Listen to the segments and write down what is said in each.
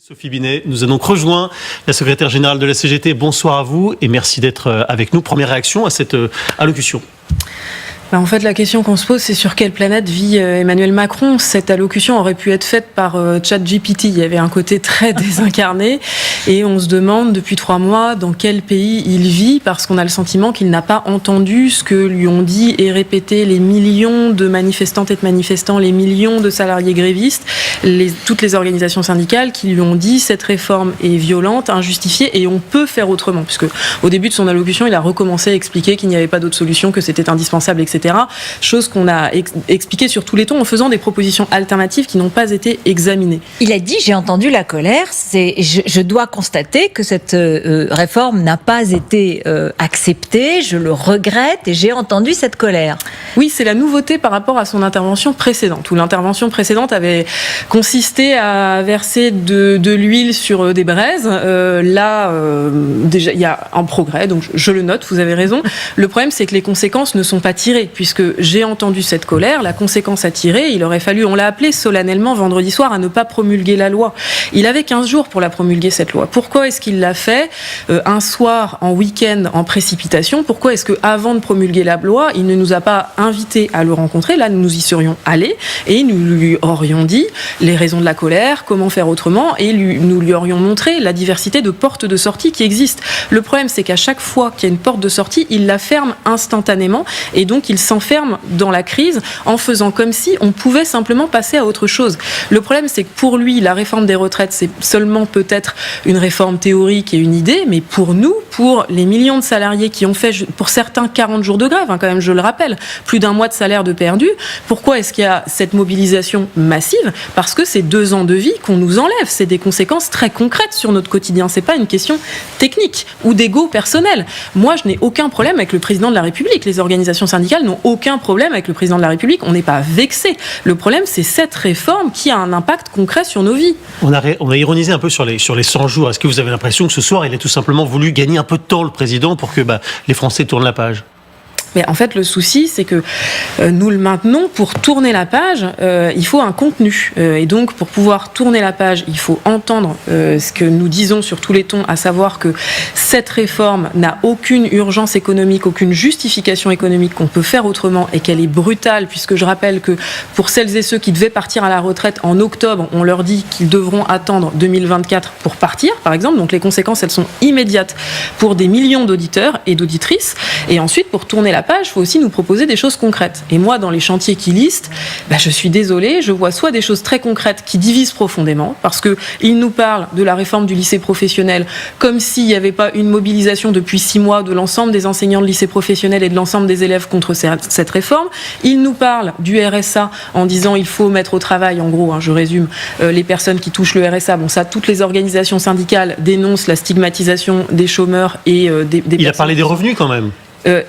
Sophie Binet nous a donc rejoint, la secrétaire générale de la CGT. Bonsoir à vous et merci d'être avec nous. Première réaction à cette allocution. En fait, la question qu'on se pose, c'est sur quelle planète vit Emmanuel Macron. Cette allocution aurait pu être faite par ChatGPT. Il y avait un côté très désincarné et on se demande depuis 3 mois dans quel pays il vit, parce qu'on a le sentiment qu'il n'a pas entendu ce que lui ont dit et répété les millions de manifestantes et de manifestants, les millions de salariés grévistes, toutes les organisations syndicales qui lui ont dit cette réforme est violente, injustifiée et on peut faire autrement. Puisque au début de son allocution, il a recommencé à expliquer qu'il n'y avait pas d'autre solution, que c'était indispensable, etc. Chose qu'on a expliqué sur tous les tons en faisant des propositions alternatives qui n'ont pas été examinées. Il a dit, j'ai entendu la colère, je dois constater que cette réforme n'a pas été acceptée, je le regrette et j'ai entendu cette colère. Oui, c'est la nouveauté par rapport à son intervention précédente, où l'intervention précédente avait consisté à verser de l'huile sur des braises. Déjà, il y a un progrès, donc je le note, vous avez raison. Le problème, c'est que les conséquences ne sont pas tirées, puisque j'ai entendu cette colère, la conséquence à tirer, il aurait fallu, on l'a appelé solennellement vendredi soir à ne pas promulguer la loi. Il avait 15 jours pour la promulguer, cette loi. Pourquoi est-ce qu'il l'a fait un soir, en week-end, en précipitation? Pourquoi est-ce qu'avant de promulguer la loi, il ne nous a pas invités à le rencontrer? Là, nous y serions allés et nous lui aurions dit les raisons de la colère, comment faire autrement, et nous lui aurions montré la diversité de portes de sortie qui existent. Le problème, c'est qu'à chaque fois qu'il y a une porte de sortie, il la ferme instantanément et donc il s'enferme dans la crise en faisant comme si on pouvait simplement passer à autre chose. Le problème, c'est que pour lui, la réforme des retraites, c'est seulement peut-être une réforme théorique et une idée, mais pour nous, pour les millions de salariés qui ont fait, pour certains, 40 jours de grève, quand même, je le rappelle, plus d'un mois de salaire de perdu, pourquoi est-ce qu'il y a cette mobilisation massive? Parce que c'est 2 ans de vie qu'on nous enlève. C'est des conséquences très concrètes sur notre quotidien. C'est pas une question technique ou d'ego personnel. Moi, je n'ai aucun problème avec le président de la République. Les organisations syndicales n'ont aucun problème avec le président de la République. On n'est pas vexé. Le problème, c'est cette réforme qui a un impact concret sur nos vies. On a ironisé un peu sur les 100 jours. Est-ce que vous avez l'impression que ce soir, il a tout simplement voulu gagner un peu de temps, le président, pour que les Français tournent la page? Mais en fait, le souci, c'est que nous le maintenons. Pour tourner la page, il faut un contenu. Et donc, pour pouvoir tourner la page, il faut entendre ce que nous disons sur tous les tons, à savoir que cette réforme n'a aucune urgence économique, aucune justification économique, qu'on peut faire autrement et qu'elle est brutale, puisque je rappelle que pour celles et ceux qui devaient partir à la retraite en octobre, on leur dit qu'ils devront attendre 2024 pour partir, par exemple. Donc, les conséquences, elles sont immédiates pour des millions d'auditeurs et d'auditrices. Et ensuite, pour tourner la page, il faut aussi nous proposer des choses concrètes. Et moi, dans les chantiers qui listent, je suis désolée, je vois soit des choses très concrètes qui divisent profondément, parce qu'ils nous parlent de la réforme du lycée professionnel comme s'il n'y avait pas une mobilisation depuis 6 mois de l'ensemble des enseignants de lycée professionnel et de l'ensemble des élèves contre cette réforme. Ils nous parlent du RSA en disant il faut mettre au travail, en gros, je résume, les personnes qui touchent le RSA. Bon, ça, toutes les organisations syndicales dénoncent la stigmatisation des chômeurs et des Il a parlé des revenus quand même.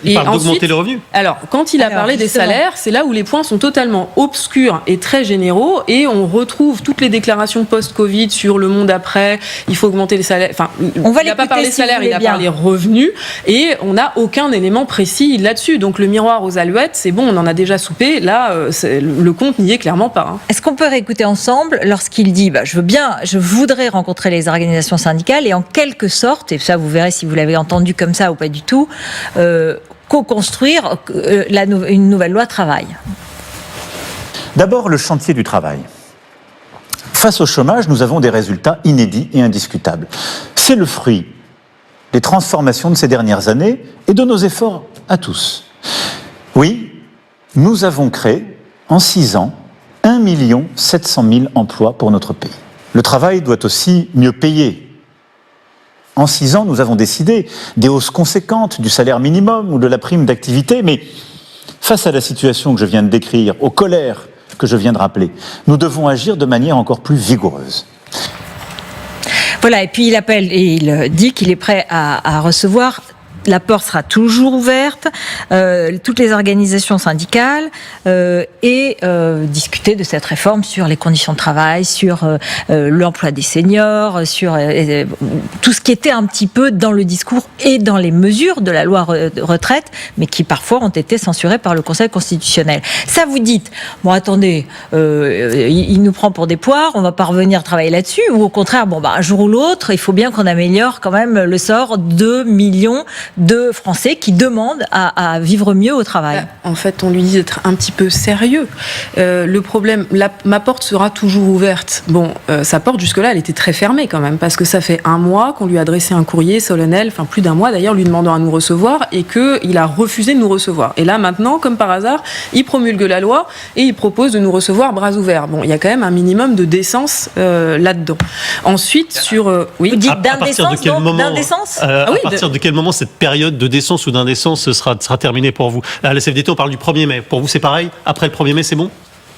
Il parle d'augmenter les revenus. Alors, quand il a parlé des salaires, c'est là où les points sont totalement obscurs et très généraux, et on retrouve toutes les déclarations post-Covid sur le monde après, il faut augmenter les salaires. Enfin, il n'a pas parlé salaires, il a parlé revenus, et on n'a aucun élément précis là-dessus. Donc, le miroir aux alouettes, c'est bon, on en a déjà soupé. Là, le compte n'y est clairement pas. Est-ce qu'on peut réécouter ensemble lorsqu'il dit je voudrais rencontrer les organisations syndicales et en quelque sorte, et ça vous verrez si vous l'avez entendu comme ça ou pas du tout, co-construire une nouvelle loi travail? D'abord, le chantier du travail. Face au chômage, nous avons des résultats inédits et indiscutables. C'est le fruit des transformations de ces dernières années et de nos efforts à tous. Oui, nous avons créé, en 6 ans, 1 700 000 emplois pour notre pays. Le travail doit aussi mieux payer. En 6 ans, nous avons décidé des hausses conséquentes du salaire minimum ou de la prime d'activité, mais face à la situation que je viens de décrire, aux colères que je viens de rappeler, nous devons agir de manière encore plus vigoureuse. Voilà, et puis il appelle et il dit qu'il est prêt à recevoir la porte sera toujours ouverte, toutes les organisations syndicales, et discuter de cette réforme sur les conditions de travail, sur l'emploi des seniors, sur tout ce qui était un petit peu dans le discours et dans les mesures de la loi retraite, mais qui parfois ont été censurées par le Conseil constitutionnel. Ça, vous dites, bon attendez, il nous prend pour des poires, on va pas revenir travailler là-dessus, ou au contraire, un jour ou l'autre, il faut bien qu'on améliore quand même le sort de millions de Français qui demandent à vivre mieux au travail. En fait, on lui dit d'être un petit peu sérieux. Le problème, ma porte sera toujours ouverte. Sa porte jusque-là, elle était très fermée quand même, parce que ça fait un mois qu'on lui a adressé un courrier solennel, enfin plus d'un mois d'ailleurs, lui demandant à nous recevoir, et qu'il a refusé de nous recevoir. Et là maintenant, comme par hasard, il promulgue la loi et il propose de nous recevoir bras ouverts. Il y a quand même un minimum de décence là-dedans. Ensuite, oui. Vous dites d'indécence, d'indécence à partir de quel moment cette période de décence ou d'indécence sera terminée pour vous? À la CFDT, on parle du 1er mai. Pour vous, c'est pareil? Après le 1er mai, c'est bon?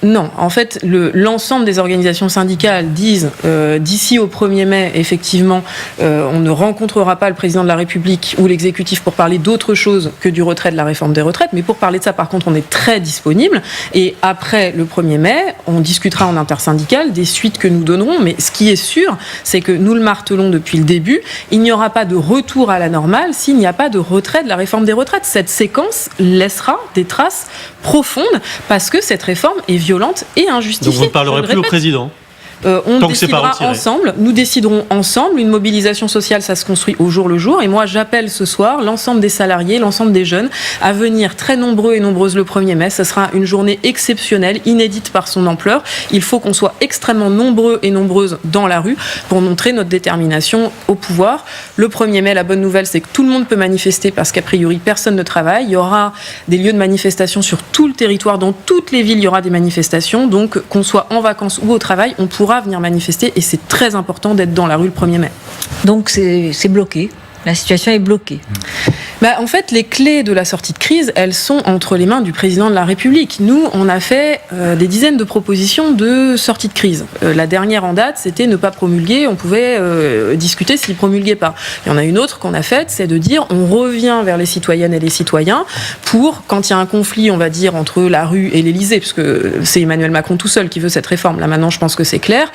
Non, en fait, l'ensemble des organisations syndicales disent d'ici au 1er mai, effectivement, on ne rencontrera pas le président de la République ou l'exécutif pour parler d'autre chose que du retrait de la réforme des retraites. Mais pour parler de ça, par contre, on est très disponible. Et après le 1er mai, on discutera en intersyndical des suites que nous donnerons. Mais ce qui est sûr, c'est que nous le martelons depuis le début, il n'y aura pas de retour à la normale s'il n'y a pas de retrait de la réforme des retraites. Cette séquence laissera des traces profondes parce que cette réforme est violente et injustifiée. Donc vous ne parlerez plus au président? On décidera ensemble, nous déciderons ensemble. Une mobilisation sociale, ça se construit au jour le jour. Et moi, j'appelle ce soir l'ensemble des salariés, l'ensemble des jeunes à venir très nombreux et nombreuses le 1er mai. Ce sera une journée exceptionnelle, inédite par son ampleur. Il faut qu'on soit extrêmement nombreux et nombreuses dans la rue pour montrer notre détermination au pouvoir. Le 1er mai, la bonne nouvelle, c'est que tout le monde peut manifester parce qu'a priori, personne ne travaille. Il y aura des lieux de manifestation sur tout le territoire. Dans toutes les villes, il y aura des manifestations. Donc, qu'on soit en vacances ou au travail, on pourra venir manifester et c'est très important d'être dans la rue le 1er mai. Donc c'est bloqué. La situation est bloquée. En fait, les clés de la sortie de crise, elles sont entre les mains du président de la République. Nous, on a fait des dizaines de propositions de sortie de crise. La dernière en date, c'était ne pas promulguer. On pouvait discuter s'il promulguait pas. Il y en a une autre qu'on a faite, c'est de dire on revient vers les citoyennes et les citoyens pour, quand il y a un conflit, on va dire, entre la rue et l'Élysée, parce que c'est Emmanuel Macron tout seul qui veut cette réforme. Là, maintenant, je pense que c'est clair.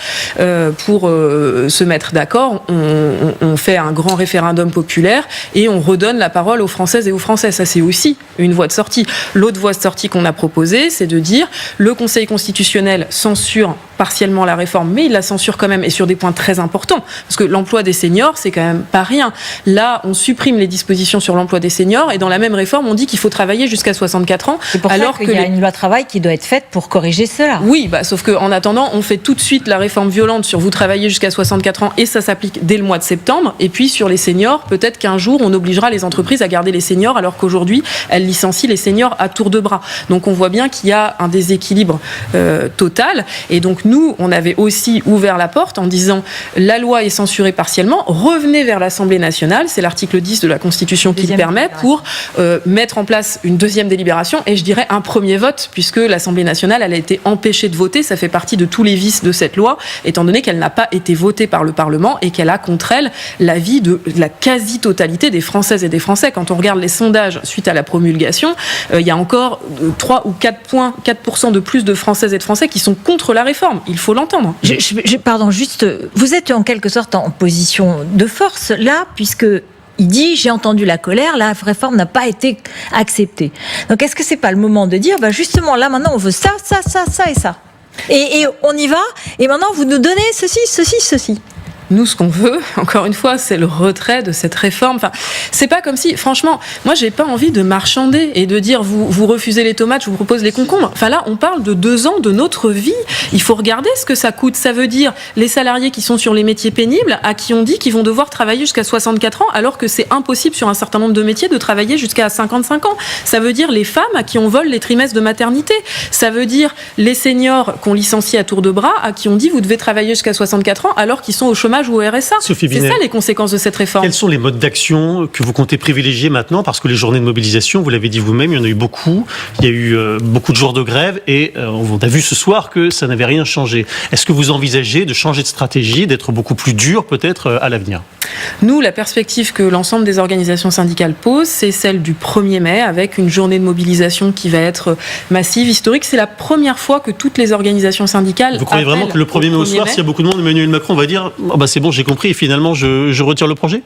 Pour se mettre d'accord, on fait un grand référendum populaire et on redonne la parole aux Françaises et aux Français. Ça, c'est aussi une voie de sortie. L'autre voie de sortie qu'on a proposée, c'est de dire le Conseil constitutionnel censure partiellement la réforme, mais il la censure quand même et sur des points très importants. Parce que l'emploi des seniors, c'est quand même pas rien. Là, on supprime les dispositions sur l'emploi des seniors et dans la même réforme, on dit qu'il faut travailler jusqu'à 64 ans. C'est pour alors ça qu'il y a une loi travail qui doit être faite pour corriger cela. Oui, sauf qu'en attendant, on fait tout de suite la réforme violente sur vous travaillez jusqu'à 64 ans et ça s'applique dès le mois de septembre. Et puis sur les seniors, peut-être qu'un jour, on obligera les entreprises à garder les seniors alors qu'aujourd'hui, elles licencient les seniors à tour de bras. Donc on voit bien qu'il y a un déséquilibre total. Et donc nous, on avait aussi ouvert la porte en disant la loi est censurée partiellement, revenez vers l'Assemblée nationale, c'est l'article 10 de la Constitution qui le permet, pour mettre en place une deuxième délibération et je dirais un premier vote, puisque l'Assemblée nationale, elle a été empêchée de voter, ça fait partie de tous les vices de cette loi, étant donné qu'elle n'a pas été votée par le Parlement et qu'elle a contre elle l'avis de la quasi-totalité des Françaises et des Français. Quand on regarde les sondages suite à la promulgation, il y a encore 3 ou 4% de plus de Françaises et de Français qui sont contre la réforme. Il faut l'entendre. Pardon, juste, vous êtes en quelque sorte en position de force là, puisque il dit j'ai entendu la colère, la réforme n'a pas été acceptée. Donc est-ce que c'est pas le moment de dire justement là maintenant on veut ça et ça et on y va et maintenant vous nous donnez ceci. Nous, ce qu'on veut, encore une fois, c'est le retrait de cette réforme. Enfin, c'est pas comme si, franchement, moi, j'ai pas envie de marchander et de dire vous refusez les tomates, je vous propose les concombres. Enfin, là, on parle de 2 ans de notre vie. Il faut regarder ce que ça coûte. Ça veut dire les salariés qui sont sur les métiers pénibles, à qui on dit qu'ils vont devoir travailler jusqu'à 64 ans, alors que c'est impossible sur un certain nombre de métiers de travailler jusqu'à 55 ans. Ça veut dire les femmes à qui on vole les trimestres de maternité. Ça veut dire les seniors qu'on licencie à tour de bras, à qui on dit vous devez travailler jusqu'à 64 ans, alors qu'ils sont au chômage ou au RSA. C'est ça les conséquences de cette réforme. Quels sont les modes d'action que vous comptez privilégier maintenant? Parce que les journées de mobilisation, vous l'avez dit vous-même, il y en a eu beaucoup. Il y a eu beaucoup de jours de grève et on a vu ce soir que ça n'avait rien changé. Est-ce que vous envisagez de changer de stratégie, d'être beaucoup plus dur peut-être à l'avenir? Nous, la perspective que l'ensemble des organisations syndicales posent, c'est celle du 1er mai, avec une journée de mobilisation qui va être massive, historique. C'est la première fois que toutes les organisations syndicales... Vous croyez vraiment que le 1er mai au soir, s'il y a beaucoup de monde, Emmanuel Macron va dire « c'est bon, j'ai compris, et finalement, je retire le projet » ?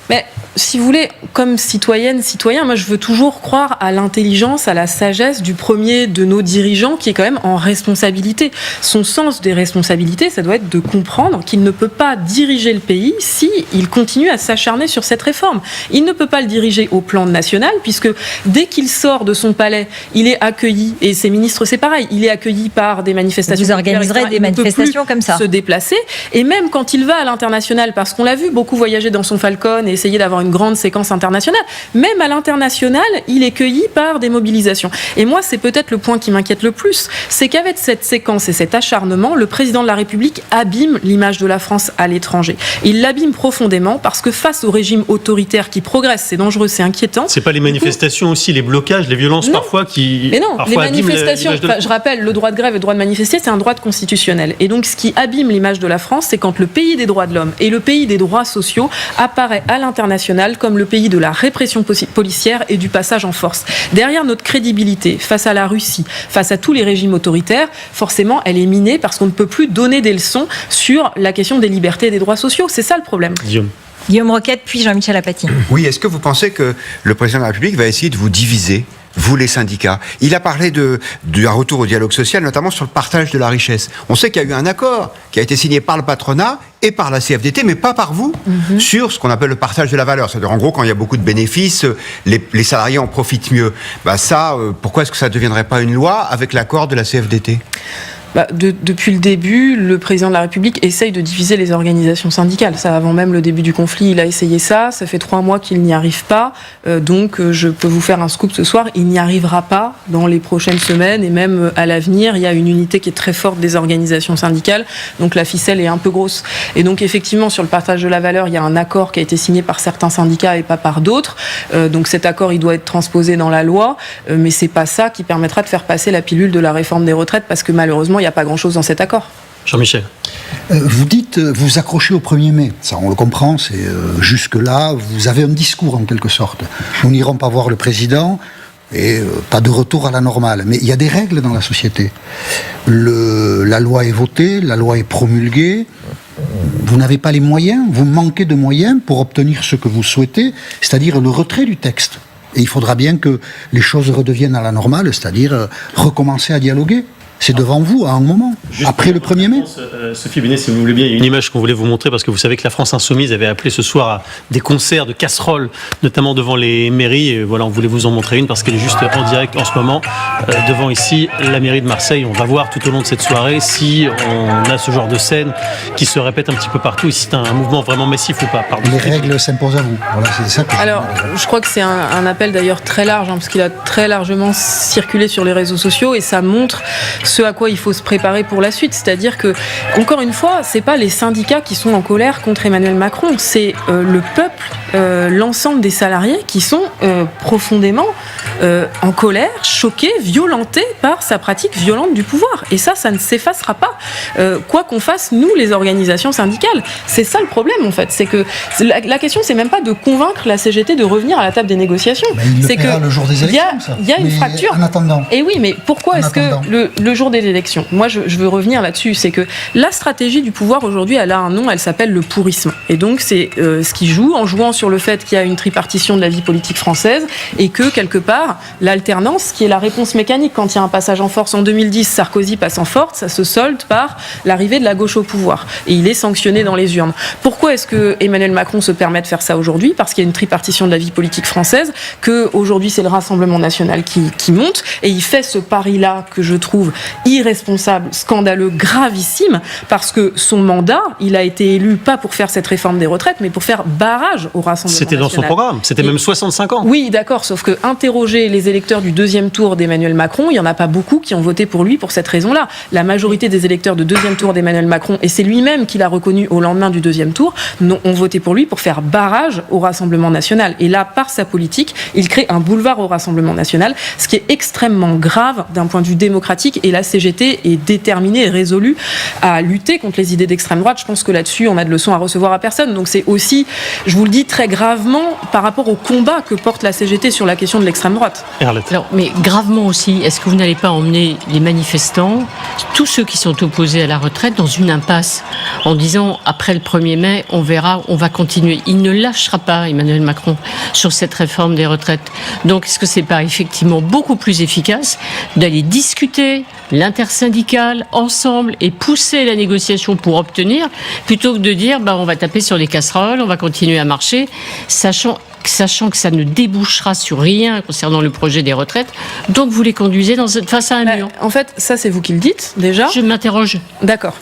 Mais si vous voulez, comme citoyenne, citoyen, moi je veux toujours croire à l'intelligence, à la sagesse du premier de nos dirigeants qui est quand même en responsabilité. Son sens des responsabilités, ça doit être de comprendre qu'il ne peut pas diriger le pays s'il continue à s'acharner sur cette réforme. Il ne peut pas le diriger au plan national puisque dès qu'il sort de son palais, il est accueilli, et ses ministres c'est pareil, il est accueilli par des manifestations. Vous organiserez des manifestations comme ça. Se déplacer, et même quand il va à l'international, parce qu'on l'a vu beaucoup voyager dans son Falcon et essayer d'avoir une grande séquence internationale. Même à l'international, il est cueilli par des mobilisations. Et moi, c'est peut-être le point qui m'inquiète le plus, c'est qu'avec cette séquence et cet acharnement, le président de la République abîme l'image de la France à l'étranger. Il l'abîme profondément parce que face au régime autoritaire qui progresse, c'est dangereux, c'est inquiétant. C'est pas les manifestations aussi, les blocages, les violences parfois qui... Mais non, les manifestations, je rappelle, le droit de grève et le droit de manifester, c'est un droit constitutionnel. Et donc, ce qui abîme l'image de la France, c'est quand le pays des droits de l'homme et le pays des droits sociaux apparaît à l'international comme le pays de la répression policière et du passage en force. Derrière notre crédibilité face à la Russie, face à tous les régimes autoritaires, forcément, elle est minée parce qu'on ne peut plus donner des leçons sur la question des libertés et des droits sociaux. C'est ça le problème. Guillaume Roquette, puis Jean-Michel Apathy. Oui, est-ce que vous pensez que le président de la République va essayer de vous diviser, vous les syndicats? Il a parlé d'un retour au dialogue social, notamment sur le partage de la richesse. On sait qu'il y a eu un accord qui a été signé par le patronat et par la CFDT, mais pas par vous, sur ce qu'on appelle le partage de la valeur. C'est-à-dire, en gros, quand il y a beaucoup de bénéfices, les salariés en profitent mieux. Pourquoi est-ce que ça ne deviendrait pas une loi avec l'accord de la CFDT ? Depuis le début, le président de la République essaye de diviser les organisations syndicales. Ça, avant même le début du conflit, il a essayé ça. Ça fait 3 mois qu'il n'y arrive pas. Donc, je peux vous faire un scoop ce soir. Il n'y arrivera pas dans les prochaines semaines et même à l'avenir. Il y a une unité qui est très forte des organisations syndicales. Donc, la ficelle est un peu grosse. Et donc, effectivement, sur le partage de la valeur, il y a un accord qui a été signé par certains syndicats et pas par d'autres. Donc, cet accord, il doit être transposé dans la loi. Mais c'est pas ça qui permettra de faire passer la pilule de la réforme des retraites parce que malheureusement, il n'y a pas grand-chose dans cet accord. Jean-Michel. Vous dites, vous accrochez au 1er mai. Ça, on le comprend, c'est jusque-là, vous avez un discours en quelque sorte. Nous n'irons pas voir le président et pas de retour à la normale. Mais il y a des règles dans la société. La loi est votée, la loi est promulguée. Vous n'avez pas les moyens, vous manquez de moyens pour obtenir ce que vous souhaitez, c'est-à-dire le retrait du texte. Et il faudra bien que les choses redeviennent à la normale, c'est-à-dire recommencer à dialoguer. C'est devant vous à un moment, après le 1er mai. Sophie Bénet, si vous voulez bien, il y a une image qu'on voulait vous montrer parce que vous savez que la France Insoumise avait appelé ce soir à des concerts de casseroles, notamment devant les mairies. Et voilà, on voulait vous en montrer une parce qu'elle est juste en direct en ce moment devant ici la mairie de Marseille. On va voir tout au long de cette soirée si on a ce genre de scène qui se répète un petit peu partout et si c'est un mouvement vraiment massif ou pas. Pardon. Les règles s'imposent à vous. Voilà, c'est ça que je crois que c'est un appel d'ailleurs très large parce qu'il a très largement circulé sur les réseaux sociaux et ça montre ce à quoi il faut se préparer pour la suite. C'est-à-dire que, encore une fois, c'est pas les syndicats qui sont en colère contre Emmanuel Macron, c'est le peuple, l'ensemble des salariés qui sont profondément en colère, choqués, violentés par sa pratique violente du pouvoir. Et ça ne s'effacera pas. Quoi qu'on fasse, nous, les organisations syndicales, c'est ça le problème en fait. C'est que la question, c'est même pas de convaincre la CGT de revenir à la table des négociations. C'est que le jour des élections, il y a une fracture. En attendant. Et oui, mais pourquoi est-ce que le jour des élections, moi je veux revenir là-dessus, c'est que la stratégie du pouvoir aujourd'hui, elle a un nom, elle s'appelle le pourrissement. Et donc c'est ce qui joue, en jouant sur le fait qu'il y a une tripartition de la vie politique française et que quelque part, l'alternance, qui est la réponse mécanique quand il y a un passage en force en 2010, Sarkozy passe en force, ça se solde par l'arrivée de la gauche au pouvoir. Et il est sanctionné dans les urnes. Pourquoi est-ce que Emmanuel Macron se permet de faire ça aujourd'hui ? Parce qu'il y a une tripartition de la vie politique française, qu'aujourd'hui c'est le Rassemblement national qui monte, et il fait ce pari-là que je trouve irresponsable, scandaleux, gravissime, parce que son mandat, il a été élu pas pour faire cette réforme des retraites, mais pour faire barrage au Rassemblement national. C'était dans son programme, c'était même 65 ans. Oui, d'accord, sauf que interroger chez les électeurs du deuxième tour d'Emmanuel Macron, il n'y en a pas beaucoup qui ont voté pour lui pour cette raison-là. La majorité des électeurs de deuxième tour d'Emmanuel Macron, et c'est lui-même qui l'a reconnu au lendemain du deuxième tour, ont voté pour lui pour faire barrage au Rassemblement national. Et là, par sa politique, il crée un boulevard au Rassemblement national, ce qui est extrêmement grave d'un point de vue démocratique. Et la CGT est déterminée et résolue à lutter contre les idées d'extrême droite. Je pense que là-dessus, on a de leçons à recevoir à personne. Donc c'est aussi, je vous le dis très gravement, par rapport au combat que porte la CGT sur la question de l'extrême droite. Alors, mais gravement aussi, est-ce que vous n'allez pas emmener les manifestants, tous ceux qui sont opposés à la retraite, dans une impasse en disant après le 1er mai, on verra, on va continuer. Il ne lâchera pas, Emmanuel Macron, sur cette réforme des retraites. Donc est-ce que c'est pas effectivement beaucoup plus efficace d'aller discuter l'intersyndicale ensemble et pousser la négociation pour obtenir, plutôt que de dire on va taper sur les casseroles, on va continuer à marcher, sachant que ça ne débouchera sur rien concernant le projet des retraites, donc vous les conduisez face à un mur. En fait, ça c'est vous qui le dites, déjà. Je m'interroge. D'accord.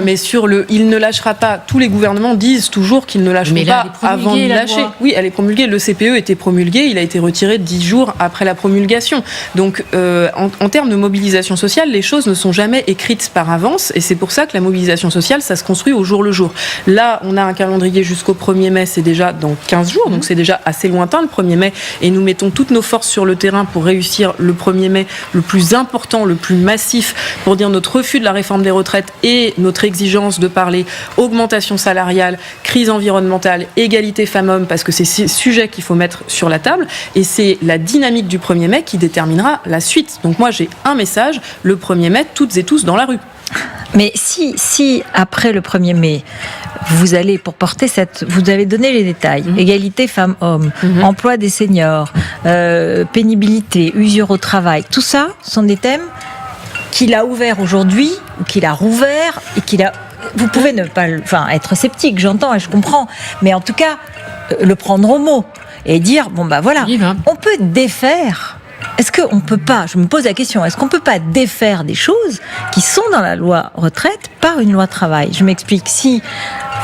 Mais sur il ne lâchera pas, tous les gouvernements disent toujours qu'ils ne lâcheront pas avant de lâcher. Oui, elle est promulguée, le CPE était promulgué, il a été retiré 10 jours après la promulgation. Donc, en termes de mobilisation sociale, les choses ne sont jamais écrites par avance, et c'est pour ça que la mobilisation sociale, ça se construit au jour le jour. Là, on a un calendrier jusqu'au 1er mai, c'est déjà dans 15 jours, donc c'est déjà assez lointain le 1er mai, et nous mettons toutes nos forces sur le terrain pour réussir le 1er mai le plus important, le plus massif, pour dire notre refus de la réforme des retraites et notre exigence de parler augmentation salariale, crise environnementale, égalité femmes-hommes, parce que c'est ces sujets qu'il faut mettre sur la table, et c'est la dynamique du 1er mai qui déterminera la suite. Donc moi j'ai un message, le 1er mai, toutes et tous dans la rue. Mais si après le 1er mai, vous allez pour porter vous avez donné les détails, égalité femmes-hommes, emploi des seniors, pénibilité, usure au travail, tout ça sont des thèmes qu'il a ouverts aujourd'hui, qu'il a rouvert et vous pouvez ne pas, être sceptique, j'entends et je comprends, mais en tout cas le prendre au mot et dire on peut défaire. Est-ce qu'on peut pas, je me pose la question, est-ce qu'on peut pas défaire des choses qui sont dans la loi retraite par une loi travail ? Je m'explique, si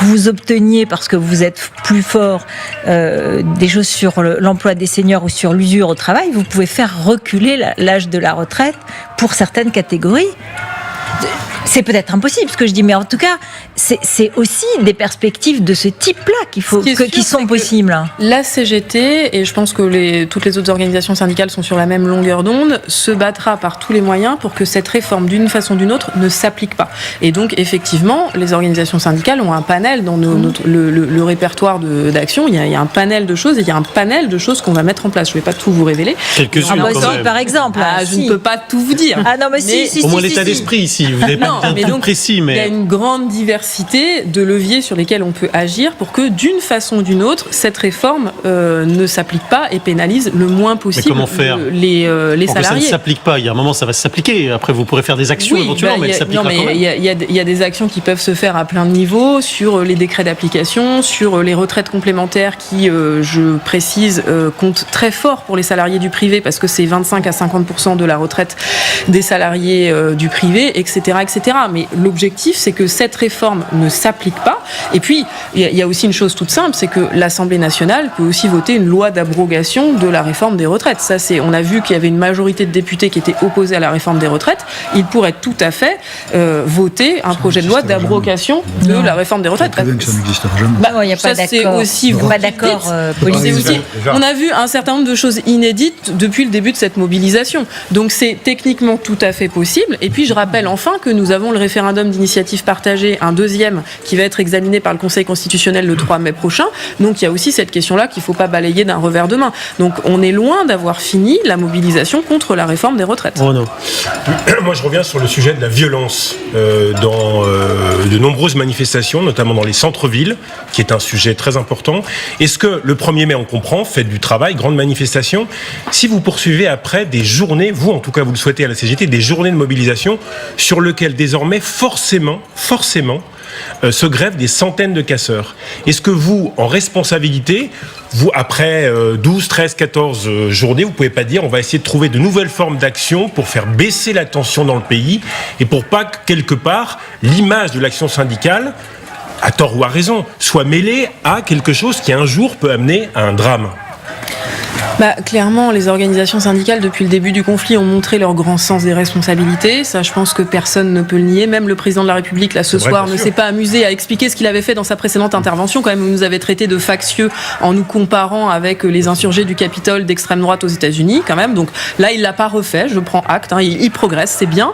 vous obteniez, parce que vous êtes plus fort, des choses sur l'emploi des seniors ou sur l'usure au travail, vous pouvez faire reculer l'âge de la retraite pour certaines catégories. C'est peut-être impossible ce que je dis, mais en tout cas, c'est aussi des perspectives de ce type-là qui sont possibles. La CGT, et je pense que toutes les autres organisations syndicales sont sur la même longueur d'onde, se battra par tous les moyens pour que cette réforme, d'une façon ou d'une autre, ne s'applique pas. Et donc, effectivement, les organisations syndicales ont un panel dans le répertoire d'action. Il y a un panel de choses, et il y a un panel de choses qu'on va mettre en place. Je ne vais pas tout vous révéler. Quelques-unes, quand même. Par exemple. Je ne peux pas tout vous dire. Ah non, mais si. Au moins l'état d'esprit ici. Vous n'avez pas bien tout précis, mais... Il y a une grande diversité de leviers sur lesquels on peut agir pour que, d'une façon ou d'une autre, cette réforme ne s'applique pas et pénalise le moins possible mais comment faire les pour salariés. Que ça ne s'applique pas. Il y a un moment, ça va s'appliquer. Après, vous pourrez faire des actions éventuellement, mais elle s'appliquera quand même. Il y a des actions qui peuvent se faire à plein de niveaux, sur les décrets d'application, sur les retraites complémentaires qui, je précise, comptent très fort pour les salariés du privé, parce que c'est 25 à 50% de la retraite des salariés du privé, etc., etc. Mais l'objectif, c'est que cette réforme ne s'applique pas. Et puis, il y a aussi une chose toute simple, c'est que l'Assemblée nationale peut aussi voter une loi d'abrogation de la réforme des retraites. Ça, on a vu qu'il y avait une majorité de députés qui étaient opposés à la réforme des retraites. Ils pourraient tout à fait voter un projet de loi d'abrogation de la réforme des retraites. Ça n'existera jamais. Il n'y a pas d'accord. Il n'y a pas d'accord politique. On a vu un certain nombre de choses inédites depuis le début de cette mobilisation. Donc, c'est techniquement tout à fait possible. Et puis, je rappelle enfin que nous avons le référendum d'initiative partagée, un deuxième, qui va être examiné par le Conseil constitutionnel le 3 mai prochain. Donc il y a aussi cette question-là qu'il ne faut pas balayer d'un revers de main. Donc on est loin d'avoir fini la mobilisation contre la réforme des retraites. Renaud. Moi je reviens sur le sujet de la violence dans de nombreuses manifestations, notamment dans les centres-villes, qui est un sujet très important. Est-ce que le 1er mai, on comprend, fête du travail, grande manifestation, si vous poursuivez après des journées, vous en tout cas vous le souhaitez à la CGT, des journées de mobilisation sur lesquelles désormais forcément, se grèvent des centaines de casseurs. Est-ce que vous, en responsabilité, vous, après 12, 13, 14 journées, vous ne pouvez pas dire on va essayer de trouver de nouvelles formes d'action pour faire baisser la tension dans le pays et pour pas que, quelque part, l'image de l'action syndicale, à tort ou à raison, soit mêlée à quelque chose qui un jour peut amener à un drame ? Clairement, les organisations syndicales, depuis le début du conflit, ont montré leur grand sens des responsabilités. Ça, je pense que personne ne peut le nier. Même le président de la République, là, ce soir, ne s'est pas amusé à expliquer ce qu'il avait fait dans sa précédente intervention. Quand même, il nous avait traité de factieux en nous comparant avec les insurgés du Capitole d'extrême droite aux États-Unis, quand même. Donc là, il l'a pas refait. Je prends acte. Il progresse, c'est bien.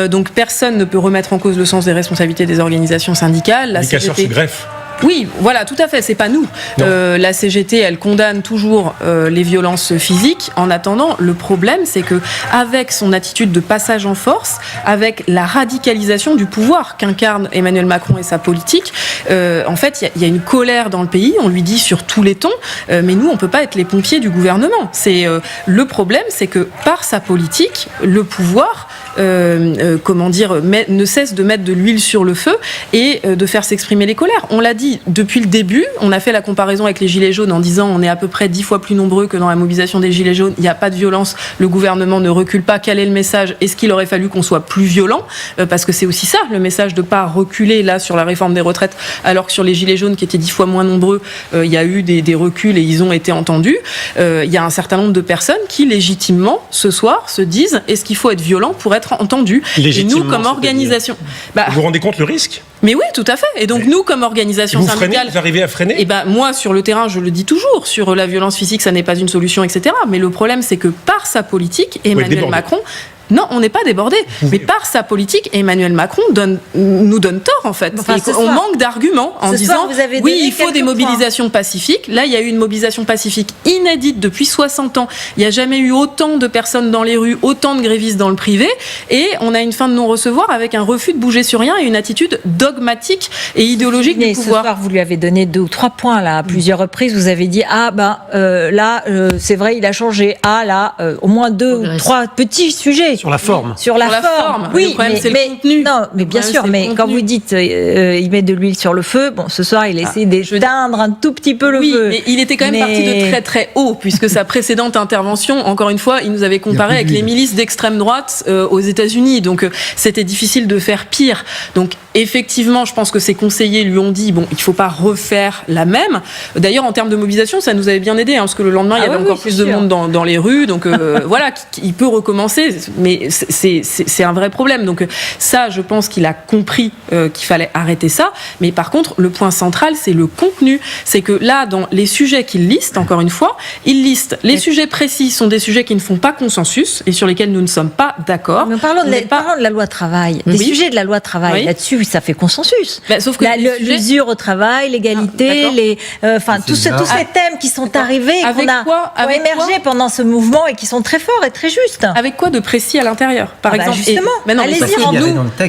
Donc personne ne peut remettre en cause le sens des responsabilités des organisations syndicales. Les casseurs se greffent. Oui, voilà, tout à fait, c'est pas nous. La CGT, elle condamne toujours les violences physiques. En attendant, le problème, c'est que avec son attitude de passage en force, avec la radicalisation du pouvoir qu'incarne Emmanuel Macron et sa politique, en fait, il y a une colère dans le pays. On lui dit sur tous les tons, mais nous, on peut pas être les pompiers du gouvernement. Le problème, c'est que par sa politique, le pouvoir ne cesse de mettre de l'huile sur le feu et de faire s'exprimer les colères. On l'a dit depuis le début, on a fait la comparaison avec les Gilets jaunes en disant on est à peu près 10 fois plus nombreux que dans la mobilisation des Gilets jaunes, il n'y a pas de violence, le gouvernement ne recule pas. Quel est le message ? Est-ce qu'il aurait fallu qu'on soit plus violent ? Parce que c'est aussi ça, le message de ne pas reculer là sur la réforme des retraites, alors que sur les Gilets jaunes qui étaient 10 fois moins nombreux, il y a eu des reculs et ils ont été entendus. Il y a un certain nombre de personnes qui légitimement, ce soir, se disent est-ce qu'il faut être violent pour être entendu ? Et nous, comme organisation... Vous vous rendez compte le risque ? Mais oui, tout à fait. Et donc nous, comme organisation syndicale... Vous arrivez à freiner ? Moi, sur le terrain, je le dis toujours, sur la violence physique, ça n'est pas une solution, etc. Mais le problème, c'est que par sa politique, Emmanuel Macron... Non, on n'est pas débordé. Mais par sa politique, Emmanuel Macron nous donne tort, en fait. On manque d'arguments en disant oui, il faut des mobilisations pacifiques. Là, il y a eu une mobilisation pacifique inédite depuis 60 ans. Il n'y a jamais eu autant de personnes dans les rues, autant de grévistes dans le privé. Et on a une fin de non-recevoir avec un refus de bouger sur rien et une attitude dogmatique et idéologique du pouvoir. Ce soir, vous lui avez donné 2 ou 3 points, là, à plusieurs reprises. Vous avez dit, c'est vrai, il a changé. Au moins 2 ou 3 petits sujets. Sur la forme. Sur la forme. Oui, le problème, c'est le contenu. Non, mais bien sûr, mais quand vous dites il met de l'huile sur le feu, ce soir, il essaie d'éteindre un tout petit peu le feu. Mais il était quand même parti de très très haut, puisque sa précédente intervention, encore une fois, il nous avait comparé avec les milices d'extrême droite aux États-Unis. Donc, c'était difficile de faire pire. Donc, effectivement, je pense que ses conseillers lui ont dit il ne faut pas refaire la même. D'ailleurs, en termes de mobilisation, ça nous avait bien aidé, parce que le lendemain, il y avait encore plus de monde dans les rues. Donc, voilà, il peut recommencer. Mais c'est un vrai problème. Donc ça, je pense qu'il a compris qu'il fallait arrêter ça. Mais par contre, le point central, c'est le contenu. C'est que là, dans les sujets qu'il liste, encore une fois, il liste les sujets précis sont des sujets qui ne font pas consensus et sur lesquels nous ne sommes pas d'accord. Mais parlons de la loi travail. Des sujets de la loi travail, là-dessus, ça fait consensus. Sauf que l'usure au travail, l'égalité, tous ces thèmes qui sont arrivés et qui ont émergé pendant ce mouvement et qui sont très forts et très justes. Avec quoi de précis à l'intérieur, par exemple. Justement, allez-y,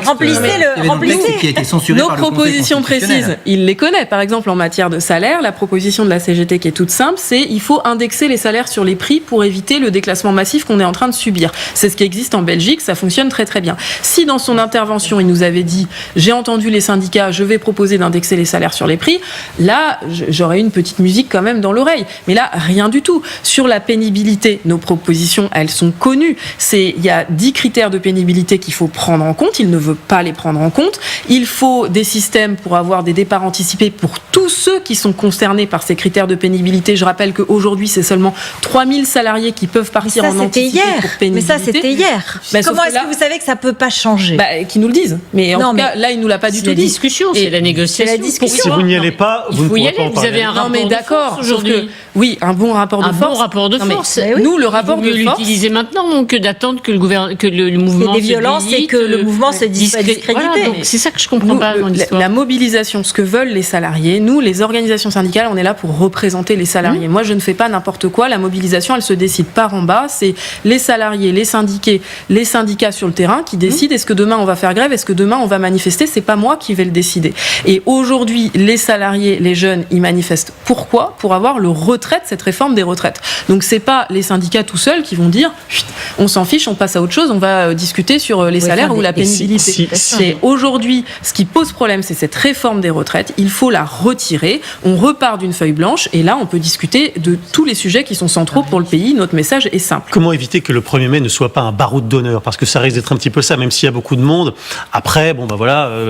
remplissez. Qui a été censuré nos par le propositions précises, il les connaît. Par exemple, en matière de salaire, la proposition de la CGT qui est toute simple, c'est il faut indexer les salaires sur les prix pour éviter le déclassement massif qu'on est en train de subir. C'est ce qui existe en Belgique, ça fonctionne très très bien. Si dans son intervention, il nous avait dit j'ai entendu les syndicats, je vais proposer d'indexer les salaires sur les prix, là, j'aurais une petite musique quand même dans l'oreille. Mais là, rien du tout. Sur la pénibilité, nos propositions, elles sont connues. Il y a 10 critères de pénibilité qu'il faut prendre en compte. Il ne veut pas les prendre en compte. Il faut des systèmes pour avoir des départs anticipés pour tous ceux qui sont concernés par ces critères de pénibilité. Je rappelle qu'aujourd'hui, c'est seulement 3000 salariés qui peuvent partir en anticipé pour pénibilité. Mais ça, c'était hier. Comment est-ce que vous savez que ça ne peut pas changer ? Qu'ils nous le disent. Mais en tout cas, là, il ne nous l'a pas du tout dit. C'est la négociation. Si vous n'y allez pas, vous ne pourrez pas en parler. Vous avez un rapport de force aujourd'hui. Oui, un bon rapport de force. Un bon rapport de force. Nous, le rapport de force... l'utiliser maintenant que d'attendre que le mouvement... des violences et que le mouvement se discrédite. Voilà, donc c'est ça que je comprends pas dans l'histoire. La mobilisation, ce que veulent les salariés, nous, les organisations syndicales, on est là pour représenter les salariés. Moi, je ne fais pas n'importe quoi. La mobilisation, elle se décide par en bas. C'est les salariés, les syndiqués, les syndicats sur le terrain qui décident est-ce que demain on va faire grève, est-ce que demain on va manifester. C'est pas moi qui vais le décider. Et aujourd'hui, les salariés, les jeunes, ils manifestent. Pourquoi ? Pour avoir le retrait de cette réforme des retraites. Donc c'est pas les syndicats tout seuls qui vont dire on s'en fiche, on passe à autre chose, on va discuter sur les salaires ou la pénibilité. C'est aujourd'hui, ce qui pose problème, c'est cette réforme des retraites. Il faut la retirer. On repart d'une feuille blanche et là, on peut discuter de tous les sujets qui sont centraux pour le pays. Notre message est simple. Comment éviter que le 1er mai ne soit pas un baroud d'honneur ? Parce que ça risque d'être un petit peu ça, même s'il y a beaucoup de monde. Après,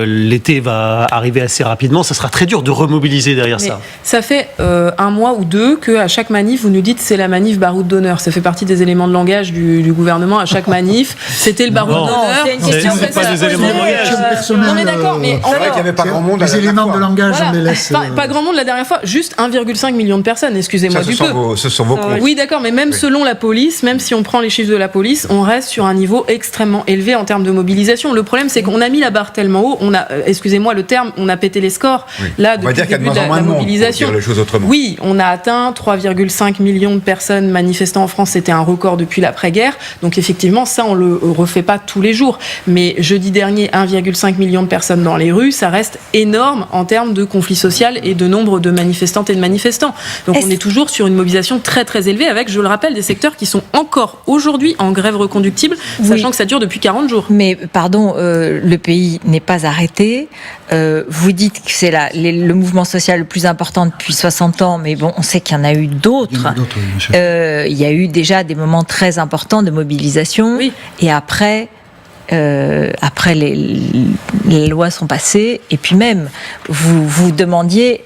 l'été va arriver assez rapidement, ça sera très dur de remobiliser derrière Mais ça. ça fait 1 mois ou 2 qu'à chaque manif, vous nous dites c'est la manif baroud d'honneur. Ça fait partie des éléments de langage du gouvernement. À chaque manif, c'était le baroud Non, d'honneur. c'est une question c'est pas des éléments de langage. Non mais d'accord, mais C'est vrai qu'il n'y avait pas grand monde à Les la éléments de fois. langage, voilà. on les laisse. Pas grand monde la dernière fois, juste 1,5 million de personnes, excusez-moi Ça, du peu. ce sont vos comptes. Oui, d'accord, mais même selon la police, même si on prend les chiffres de la police, on reste sur un niveau extrêmement élevé en termes de mobilisation. Le problème, c'est qu'on a mis la barre tellement haut, excusez-moi le terme, on a pété les scores. Oui. Là, On va depuis dire le qu'il y a de début moins en moins la de monde, pour mobilisation. dire les choses autrement. Oui, on a atteint 3,5 millions de personnes manifestant en France. C'était un record depuis l'après-guerre. Donc effectivement, ça, on le refait pas tous les jours. Mais jeudi dernier, 1,5 million de personnes dans les rues, ça reste énorme en termes de conflit social et de nombre de manifestantes et de manifestants. Donc on est toujours sur une mobilisation très très élevée avec, je le rappelle, des secteurs qui sont encore aujourd'hui en grève reconductible, sachant que ça dure depuis 40 jours. Mais pardon, le pays n'est pas arrêté. Vous dites que c'est le mouvement social le plus important depuis 60 ans, mais bon, on sait qu'il y en a eu d'autres. Il y en a d'autres, oui, bien sûr. Il y a eu déjà des moments très importants de mobilisation. Oui. Et après, les lois sont passées, et puis même, vous demandiez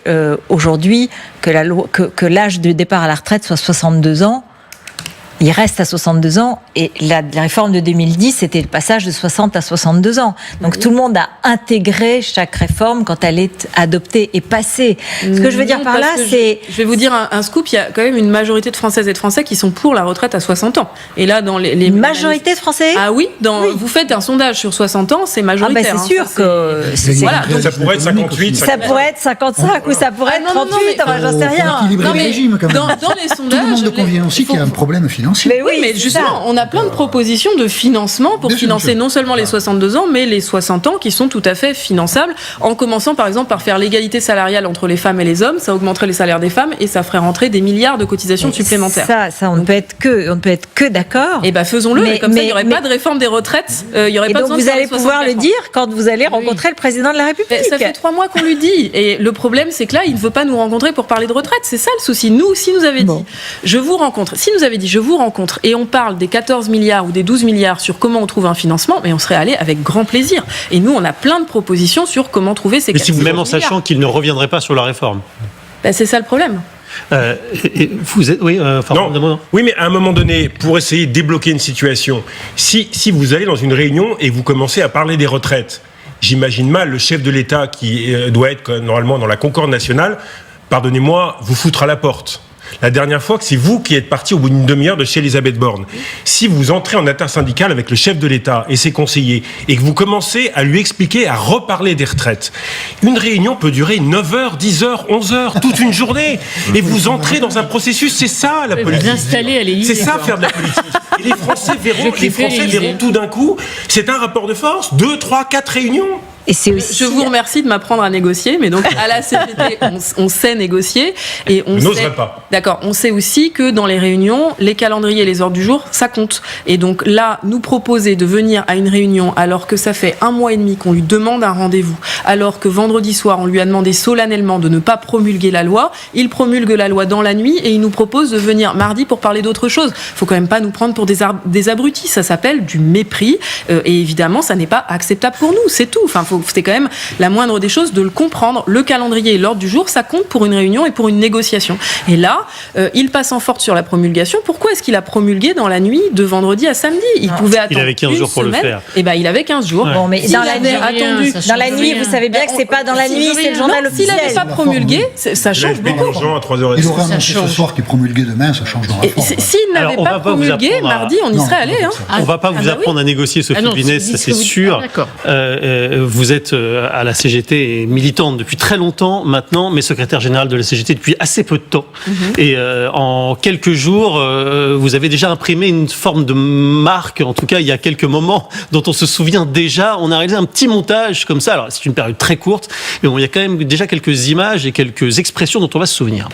aujourd'hui que l'âge de départ à la retraite soit 62 ans. Il reste à 62 ans, et la réforme de 2010, c'était le passage de 60 à 62 ans. Donc tout le monde a intégré chaque réforme quand elle est adoptée et passée. Ce que je veux dire par là, c'est... Je vais vous dire un scoop, il y a quand même une majorité de Françaises et de Français qui sont pour la retraite à 60 ans. Et là, dans les Une majorité de Français. Ah oui, vous faites un sondage sur 60 ans, c'est majoritaire. C'est sûr que... Voilà, donc Ça pourrait être 58, ça pourrait être 55 ou ça pourrait être 38, enfin, j'en sais rien. Équilibrer le régime, quand même. dans les sondages... Tout le monde convient aussi qu'il y a un problème financier. Mais Oui, mais justement, on a plein de propositions de financement pour Bien sûr, financer bien sûr. non seulement les 62 ans, mais les 60 ans qui sont tout à fait finançables, en commençant par exemple par faire l'égalité salariale entre les femmes et les hommes, ça augmenterait les salaires des femmes et ça ferait rentrer des milliards de cotisations supplémentaires. Ça, on ne peut être que d'accord. Et faisons-le, Mais- et comme ça, il n'y aurait mais- pas de réforme des retraites, il n'y aurait Et pas donc besoin de vous faire allez les pouvoir le 64 ans. dire quand vous allez rencontrer le président de la République. Mais ça fait 3 mois qu'on lui dit. Et le problème, c'est que là, il ne veut pas nous rencontrer pour parler de retraite. C'est ça le souci. Nous, si nous avait dit, je vous rencontre, et on parle des 14 milliards ou des 12 milliards sur comment on trouve un financement, mais on serait allé avec grand plaisir. Et nous, on a plein de propositions sur comment trouver ces 14 Même en milliards. sachant qu'il ne reviendrait pas sur la réforme. C'est ça le problème. Vous êtes, oui, Non. Oui, mais à un moment donné, pour essayer de débloquer une situation, si vous allez dans une réunion et vous commencez à parler des retraites, j'imagine mal le chef de l'État qui doit être normalement dans la concorde nationale, pardonnez-moi, vous foutre à la porte. La dernière fois, c'est vous qui êtes parti au bout d'une demi-heure de chez Elisabeth Borne. Si vous entrez en intersyndicale avec le chef de l'État et ses conseillers et que vous commencez à lui expliquer, à reparler des retraites, une réunion peut durer 9 heures, 10 heures, 11 heures, toute une journée. Et vous entrez dans un processus, c'est ça la politique. Vous installez à l'Élysée. C'est ça faire de la politique. Et les Français verront tout d'un coup, c'est un rapport de force, 2, 3, 4 réunions. Et c'est aussi... Je vous remercie de m'apprendre à négocier, mais donc à la CGT, on sait négocier et on Je n'oserais sait. pas. D'accord. On sait aussi que dans les réunions, les calendriers et les ordres du jour, ça compte. Et donc là, nous proposer de venir à une réunion alors que ça fait 1 mois et demi qu'on lui demande un rendez-vous, alors que vendredi soir on lui a demandé solennellement de ne pas promulguer la loi, il promulgue la loi dans la nuit et il nous propose de venir mardi pour parler d'autre chose. Faut quand même pas nous prendre pour des abrutis. Ça s'appelle du mépris et évidemment, ça n'est pas acceptable pour nous. C'est tout. Enfin, c'est quand même la moindre des choses de le comprendre. Le calendrier et l'ordre du jour, ça compte pour une réunion et pour une négociation. Et là, il passe en forte sur la promulgation. Pourquoi est-ce qu'il a promulgué dans la nuit de vendredi à samedi ? Il pouvait attendre. Il avait 15 jours pour le faire. Et il avait 15 jours. Bon, mais S'il dans la avait nuit, attendu, dans la nuit, vous savez bien que c'est pas dans la nuit, c'est le journal non, s'il officiel. n'avait pas promulgué, ça change l'AFP beaucoup. d'urgence à 3h30. Il aurait annoncé ce soir qu'il promulguait demain, ça change dans la Et forme. s'il n'avait Alors, on pas va pas vous promulgué, apprendre à- mardi, on y Non, serait allé. non, Hein. On va pas vous bah apprendre à négocier, Sophie non, Binet, c'est ça ce c'est que vous- sûr. Ah, d'accord. Vous êtes à la CGT et militante depuis très longtemps maintenant, mais secrétaire générale de la CGT depuis assez peu de temps. Et en quelques jours, vous avez déjà imprimé une forme de marque, en tout cas il y a quelques moments dont on se souvient déjà. On a réalisé un petit montage comme ça. Alors c'est une période très courte, mais bon, il y a quand même déjà quelques images et quelques expressions dont on va se souvenir.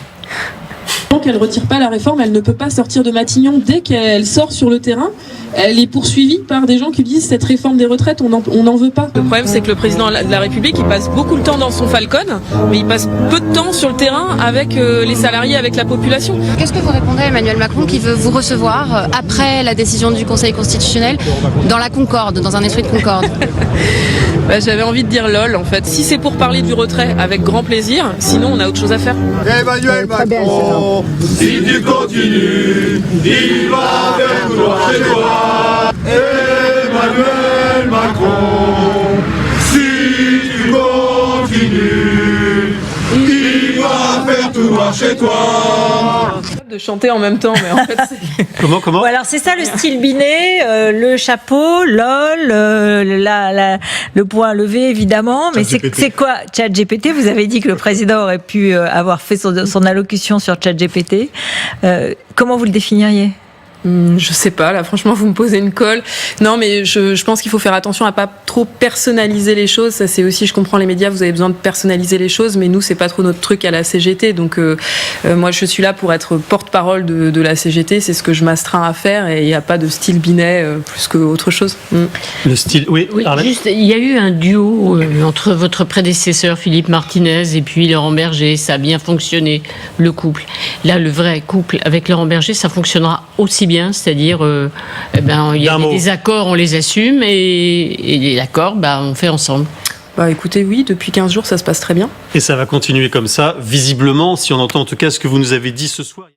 Tant qu'elle ne retire pas la réforme, elle ne peut pas sortir de Matignon. Dès qu'elle sort sur le terrain, elle est poursuivie par des gens qui disent cette réforme des retraites, on n'en veut pas. Le problème, c'est que le président de la République, il passe beaucoup de temps dans son Falcon, mais il passe peu de temps sur le terrain avec les salariés, avec la population. Qu'est-ce que vous répondez à Emmanuel Macron qui veut vous recevoir après la décision du Conseil constitutionnel dans la concorde, dans un esprit de concorde? J'avais envie de dire lol en fait. Si c'est pour parler du retrait, avec grand plaisir. Sinon, on a autre chose à faire. Emmanuel Macron, si tu continues, il va faire tout droit chez toi. Emmanuel Macron, si tu continues, il va faire tout droit chez toi. De chanter en même temps, mais en fait, c'est... Comment Bon, alors c'est ça le style Binet, le chapeau, lol, le point levé évidemment, mais c'est quoi ChatGPT? Vous avez dit que le président aurait pu avoir fait son allocution sur ChatGPT. Comment vous le définiriez? Je sais pas, là franchement vous me posez une colle. Non mais je pense qu'il faut faire attention à pas trop personnaliser les choses. Ça c'est aussi, je comprends les médias, vous avez besoin de personnaliser les choses, mais nous c'est pas trop notre truc à la CGT. Donc moi je suis là pour être porte-parole de la CGT, c'est ce que je m'astreins à faire et il n'y a pas de style Binet plus qu'autre chose. Le style, oui, juste, il y a eu un duo entre votre prédécesseur Philippe Martinez et puis Laurent Berger, ça a bien fonctionné, le couple. Là le vrai couple avec Laurent Berger, ça fonctionnera aussi bien. C'est-à-dire, il y a des accords, on les assume, et les accords, on fait ensemble. Écoutez, oui, depuis 15 jours, ça se passe très bien. Et ça va continuer comme ça, visiblement, si on entend en tout cas ce que vous nous avez dit ce soir.